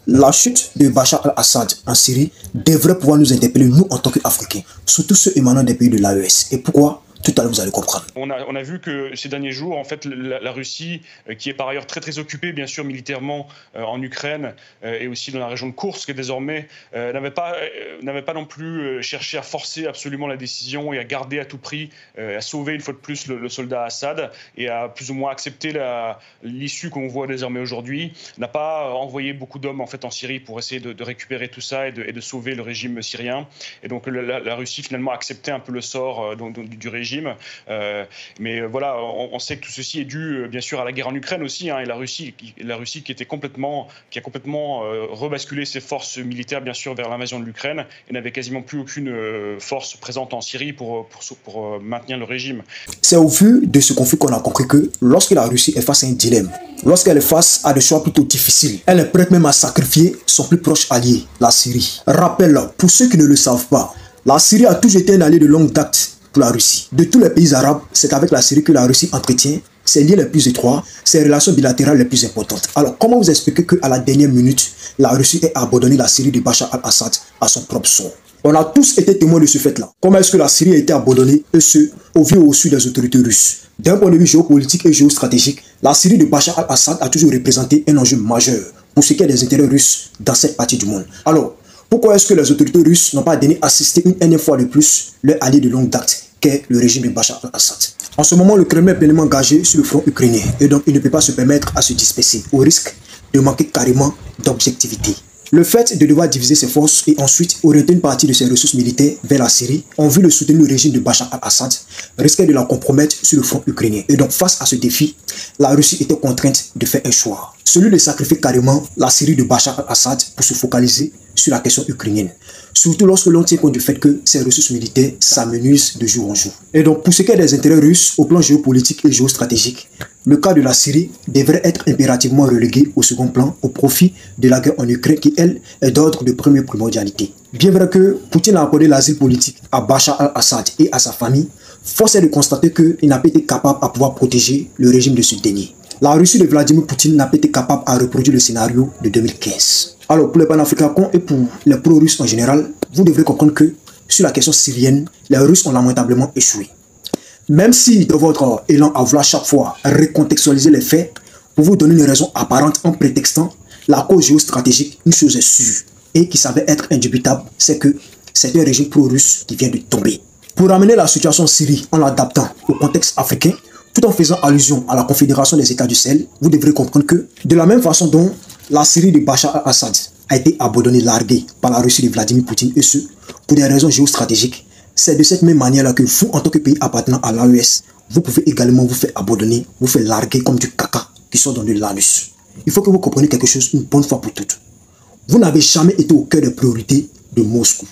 La chute de Bachar al-Assad en Syrie devrait pouvoir nous interpeller, nous en tant qu'Africains, surtout ceux émanant des pays de l'AES. Et pourquoi? Tout à l'heure, vous allez comprendre. On a vu que ces derniers jours, en fait, la Russie, qui est par ailleurs très occupée, bien sûr, militairement en Ukraine et aussi dans la région de Koursk, désormais, n'avait pas non plus cherché à forcer absolument la décision et à garder à tout prix, à sauver une fois de plus le soldat Assad et à plus ou moins accepter l'issue qu'on voit désormais aujourd'hui. N'a pas envoyé beaucoup d'hommes en fait en Syrie pour essayer de récupérer tout ça et de sauver le régime syrien. Et donc la Russie finalement a accepté un peu le sort du régime. Mais voilà, on sait que tout ceci est dû bien sûr à la guerre en Ukraine aussi, hein, et la Russie qui a complètement rebasculé ses forces militaires bien sûr vers l'invasion de l'Ukraine et n'avait quasiment plus aucune force présente en Syrie pour maintenir le régime. C'est au vu de ce conflit qu'on a compris que lorsque la Russie est face à un dilemme, lorsqu'elle est face à des choix plutôt difficiles, elle est prête même à sacrifier son plus proche allié, la Syrie. Rappel, pour ceux qui ne le savent pas, la Syrie a toujours été un allié de longue date pour la Russie. De tous les pays arabes, c'est avec la Syrie que la Russie entretient ses liens les plus étroits, ses relations bilatérales les plus importantes. Alors, comment vous expliquer qu'à la dernière minute, la Russie ait abandonné la Syrie de Bachar al-Assad à son propre sort? On a tous été témoins de ce fait-là. Comment est-ce que la Syrie a été abandonnée, et ce, au vu et au su des autorités russes? D'un point de vue géopolitique et géostratégique, la Syrie de Bachar al-Assad a toujours représenté un enjeu majeur pour ce qui est des intérêts russes dans cette partie du monde. Alors, pourquoi est-ce que les autorités russes n'ont pas daigné assister une énième fois de plus leur allié de longue date, qu'est le régime de Bachar al-Assad? En ce moment, le Kremlin est pleinement engagé sur le front ukrainien et donc il ne peut pas se permettre à se disperser au risque de manquer carrément d'objectivité. Le fait de devoir diviser ses forces et ensuite orienter une partie de ses ressources militaires vers la Syrie en vue de soutenir le régime de Bachar al-Assad risquait de la compromettre sur le front ukrainien. Et donc face à ce défi, la Russie était contrainte de faire un choix. Celui de sacrifier carrément la Syrie de Bachar al-Assad pour se focaliser sur la question ukrainienne. Surtout lorsque l'on tient compte du fait que ces ressources militaires s'amenuisent de jour en jour. Et donc pour ce qui est des intérêts russes au plan géopolitique et géostratégique, le cas de la Syrie devrait être impérativement relégué au second plan au profit de la guerre en Ukraine qui, elle, est d'ordre de première primordialité. Bien vrai que Poutine a accordé l'asile politique à Bachar al-Assad et à sa famille, force est de constater qu'il n'a pas été capable à pouvoir protéger le régime de ce dernier. La Russie de Vladimir Poutine n'a pas été capable à reproduire le scénario de 2015. Alors pour les panafricains et pour les pro-russes en général, vous devrez comprendre que sur la question syrienne, les Russes ont lamentablement échoué. Même si de votre élan à vouloir chaque fois recontextualiser les faits pour vous donner une raison apparente en prétextant la cause géostratégique, une chose est sûre et qui s'avère être indubitable, c'est que c'est un régime pro-russe qui vient de tomber. Pour ramener la situation en Syrie en l'adaptant au contexte africain, tout en faisant allusion à la Confédération des États du Sahel, vous devrez comprendre que de la même façon dont la Syrie de Bachar al-Assad a été abandonnée, larguée par la Russie de Vladimir Poutine et ce, pour des raisons géostratégiques, c'est de cette même manière-là que vous, en tant que pays appartenant à l'AES, vous pouvez également vous faire abandonner, vous faire larguer comme du caca qui sort dans de l'anus. Il faut que vous compreniez quelque chose une bonne fois pour toutes. Vous n'avez jamais été au cœur des priorités de Moscou.